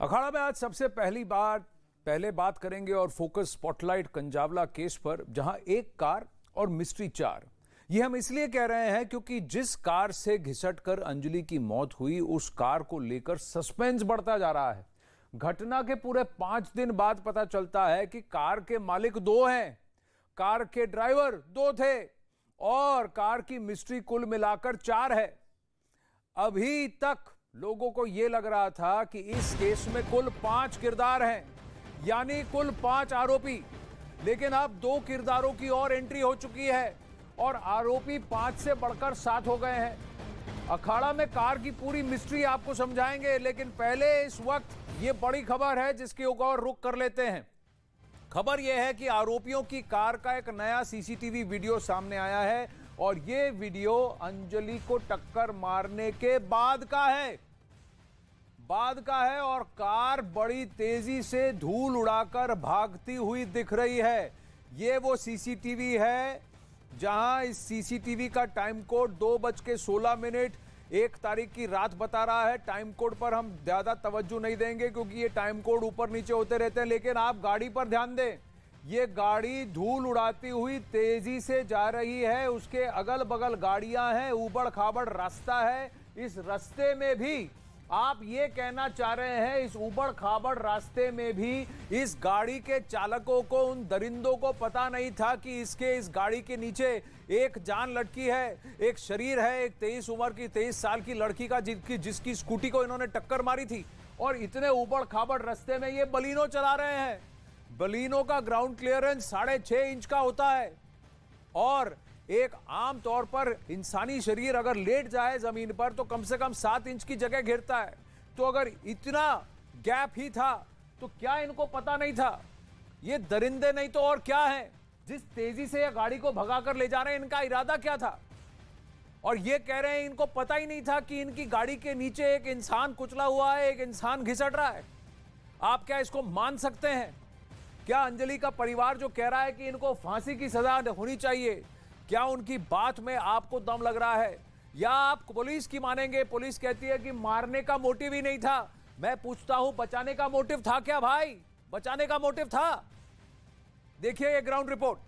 अखाड़ा में आज सबसे पहले बात करेंगे और फोकस स्पॉटलाइट कंजावला केस पर, जहां एक कार और मिस्ट्री चार। ये हम इसलिए कह रहे हैं क्योंकि जिस कार से घिसटकर अंजलि की मौत हुई, उस कार को लेकर सस्पेंस बढ़ता जा रहा है। घटना के पूरे 5 दिन बाद पता चलता है कि कार के मालिक 2 हैं, कार के ड्राइवर 2 थे और कार की मिस्ट्री कुल मिलाकर 4 है। अभी तक लोगों को यह लग रहा था कि इस केस में कुल 5 किरदार हैं, यानी कुल 5 आरोपी, लेकिन अब 2 किरदारों की और एंट्री हो चुकी है और आरोपी 5 से बढ़कर 7 हो गए हैं। अखाड़ा में कार की पूरी मिस्ट्री आपको समझाएंगे, लेकिन पहले इस वक्त ये बड़ी खबर है जिसकी और रुख कर लेते हैं। खबर यह है कि आरोपियों की कार का एक नया सीसीटीवी वीडियो सामने आया है और यह वीडियो अंजलि को टक्कर मारने के बाद का है और कार बड़ी तेजी से धूल उड़ाकर भागती हुई दिख रही है। यह वो सीसीटीवी है जहां इस सीसीटीवी का टाइम कोड 2:16 1 तारीख की रात बता रहा है। टाइम कोड पर हम ज्यादा तवज्जो नहीं देंगे क्योंकि ये टाइम कोड ऊपर नीचे होते रहते हैं, लेकिन आप गाड़ी पर ध्यान दें। ये गाड़ी धूल उड़ाती हुई तेजी से जा रही है, उसके अगल बगल गाड़ियां हैं, ऊबड़ खाबड़ रास्ता है। इस रास्ते में भी आप ये कहना चाह रहे हैं, इस ऊबड़ खाबड़ रास्ते में भी इस गाड़ी के चालकों को, उन दरिंदों को पता नहीं था कि इस गाड़ी के नीचे एक जान लटकी है, एक शरीर है, एक 23 साल की लड़की का, जिसकी स्कूटी को इन्होंने टक्कर मारी थी। और इतने ऊबड़ खाबड़ रास्ते में ये बलिनो चला रहे हैं। बलिनो का ग्राउंड क्लियरेंस 6.5 इंच का होता है और एक आम तौर पर इंसानी शरीर अगर लेट जाए जमीन पर तो कम से कम 7 इंच की जगह घेरता है। तो अगर इतना गैप ही था तो क्या इनको पता नहीं था? ये दरिंदे नहीं तो और क्या है? जिस तेजी से ये गाड़ी को भगाकर ले जा रहे हैं, इनका इरादा क्या था? और ये कह रहे हैं इनको पता ही नहीं था कि इनकी गाड़ी के नीचे एक इंसान कुचला हुआ है, एक इंसान घिसट रहा है। आप क्या इसको मान सकते हैं? क्या अंजलि का परिवार जो कह रहा है कि इनको फांसी की सजा होनी चाहिए, क्या उनकी बात में आपको दम लग रहा है? या आप पुलिस की मानेंगे? पुलिस कहती है कि मारने का मोटिव ही नहीं था। मैं पूछता हूं, बचाने का मोटिव था क्या भाई? बचाने का मोटिव था? देखिए ये ग्राउंड रिपोर्ट।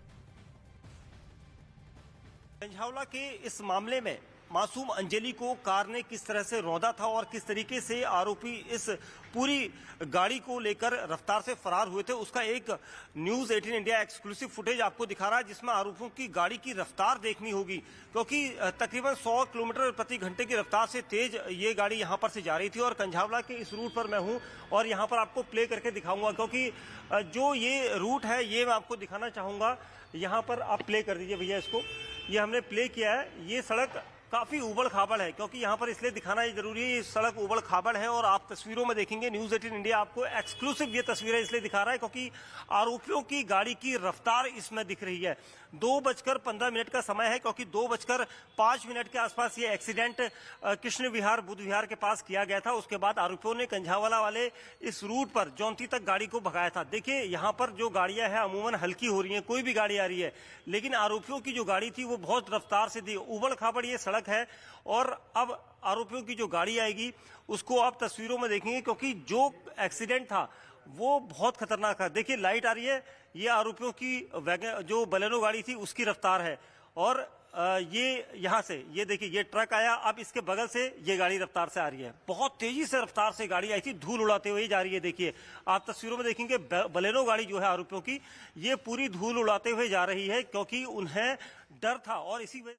कंझावला के इस मामले में मासूम अंजलि को कार ने किस तरह से रौंदा था और किस तरीके से आरोपी इस पूरी गाड़ी को लेकर रफ्तार से फरार हुए थे, उसका एक न्यूज 18 इंडिया एक्सक्लूसिव फुटेज आपको दिखा रहा है, जिसमें आरोपियों की गाड़ी की रफ्तार देखनी होगी क्योंकि तकरीबन 100 किलोमीटर प्रति घंटे की रफ्तार से तेज ये गाड़ी यहां पर से जा रही थी। और कंझावला के इस रूट पर मैं हूं और यहां पर आपको प्ले करके दिखाऊंगा क्योंकि जो ये रूट है ये मैं आपको दिखाना चाहूंगा। यहां पर आप प्ले कर दीजिए भैया इसको। ये हमने प्ले किया है। ये सड़क काफी उबड़ खाबड़ है क्योंकि यहाँ पर इसलिए दिखाना ये जरूरी है, ये सड़क उबड़ खाबड़ है और आप तस्वीरों में देखेंगे। न्यूज 18 इंडिया आपको एक्सक्लूसिव ये तस्वीरें इसलिए दिखा रहा है क्योंकि आरोपियों की गाड़ी की रफ्तार इसमें दिख रही है। 2:15 का समय है क्योंकि 2:05 के आसपास ये एक्सीडेंट कृष्ण विहार बुद्ध विहार के पास किया गया था। उसके बाद आरोपियों ने कंझावला वाले इस रूट पर जौंती तक गाड़ी को भगाया था। देखिए यहाँ पर जो गाड़ियां हैं अमूमन हल्की हो रही है, कोई भी गाड़ी आ रही है, लेकिन आरोपियों की जो गाड़ी थी वो बहुत रफ्तार से थी। उबड़ खाबड़ ये सड़क है और अब आरोपियों की जो गाड़ी आएगी उसको आप तस्वीरों में देखेंगे क्योंकि जो एक्सीडेंट था वो बहुत खतरनाक है। देखिए लाइट आ रही है, ये आरोपियों की जो बलेनो गाड़ी थी उसकी रफ्तार है और ये यहां से ये देखिए ये ट्रक आया, अब इसके बगल से ये गाड़ी रफ्तार से आ रही है। बहुत तेजी से रफ्तार से गाड़ी आई थी, धूल उड़ाते हुए जा रही है। देखिए आप तस्वीरों में देखेंगे बलेनो गाड़ी जो है आरोपियों की, ये पूरी धूल उड़ाते हुए जा रही है क्योंकि उन्हें डर था। और इसी वजह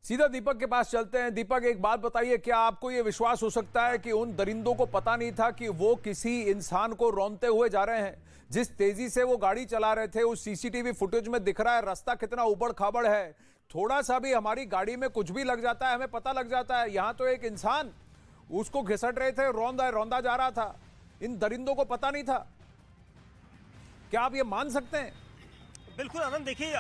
सीधा दीपक के पास चलते हैं। दीपक, एक बात बताइए, क्या आपको यह विश्वास हो सकता है कि उन दरिंदों को पता नहीं था कि वो किसी इंसान को रौंदते हुए जा रहे हैं? जिस तेजी से वो गाड़ी चला रहे थे, उस सीसीटीवी फुटेज में दिख रहा है रास्ता कितना उबड़ खाबड़ है। थोड़ा सा भी हमारी गाड़ी में कुछ भी लग जाता है, हमें पता लग जाता है। यहां तो एक इंसान उसको घिसट रहे थे, रौंदा जा रहा था। इन दरिंदों को पता नहीं था। क्या आप ये मान सकते हैं? बिल्कुल आनंद, देखिए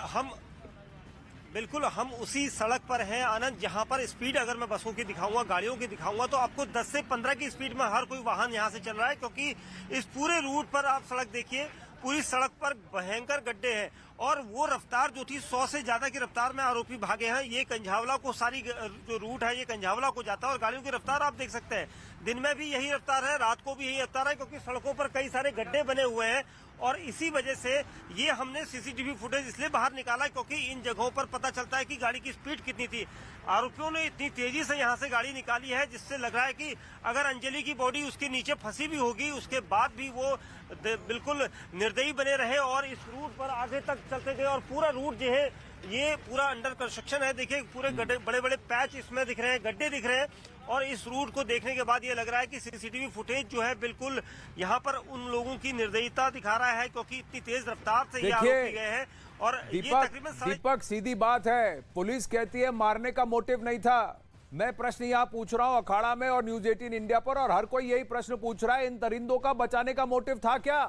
हम उसी सड़क पर हैं आनंद, जहां पर स्पीड अगर मैं बसों की दिखाऊंगा, गाड़ियों की दिखाऊंगा तो आपको 10 से 15 की स्पीड में हर कोई वाहन यहां से चल रहा है क्योंकि इस पूरे रूट पर आप सड़क देखिए, पूरी सड़क पर भयंकर गड्ढे हैं और वो रफ्तार जो थी 100 से ज्यादा की रफ्तार में आरोपी भागे हैं। ये कंझावला को सारी जो रूट है ये कंझावला को जाता है और गाड़ियों की रफ्तार आप देख सकते हैं दिन में भी यही रफ्तार है, रात को भी यही रफ्तार है, क्योंकि सड़कों पर कई सारे गड्ढे बने हुए हैं और इसी वजह से ये हमने सीसीटीवी फुटेज इसलिए बाहर निकाला क्योंकि इन जगहों पर पता चलता है कि गाड़ी की स्पीड कितनी थी। आरोपियों ने इतनी तेजी से यहाँ से गाड़ी निकाली है जिससे लग रहा है कि अगर अंजलि की बॉडी उसके नीचे फंसी भी होगी उसके बाद भी वो बिल्कुल निर्दयी बने रहे और इस रूट पर आगे तक चलते गए और पूरा रूट जो है ये पूरा अंडर कंस्ट्रक्शन है। देखिए पूरे गड्ढे, बड़े बड़े पैच इसमें दिख रहे हैं, गड्ढे दिख रहे हैं और इस रूट को देखने के बाद ये लग रहा है कि सीसीटीवी फुटेज जो है बिल्कुल यहाँ पर उन लोगों की निर्दयता दिखा रहा है क्योंकि इतनी तेज रफ्तार से ये आरोपी गए हैं। और ये तकरीबन दीपक सीधी बात है, पुलिस कहती है मारने का मोटिव नहीं था। मैं प्रश्न यहाँ पूछ रहा हूँ अखाड़ा में और न्यूज 18 इंडिया पर और हर कोई यही प्रश्न पूछ रहा है, इन दरिंदों का बचाने का मोटिव था क्या?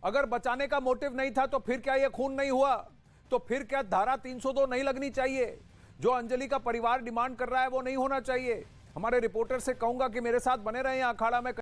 अगर बचाने का मोटिव नहीं था तो फिर क्या ये खून नहीं हुआ? तो फिर क्या धारा 302 नहीं लगनी चाहिए? जो अंजलि का परिवार डिमांड कर रहा है वो नहीं होना चाहिए। हमारे रिपोर्टर से कहूंगा कि मेरे साथ बने रहे हैं अखाड़ा में।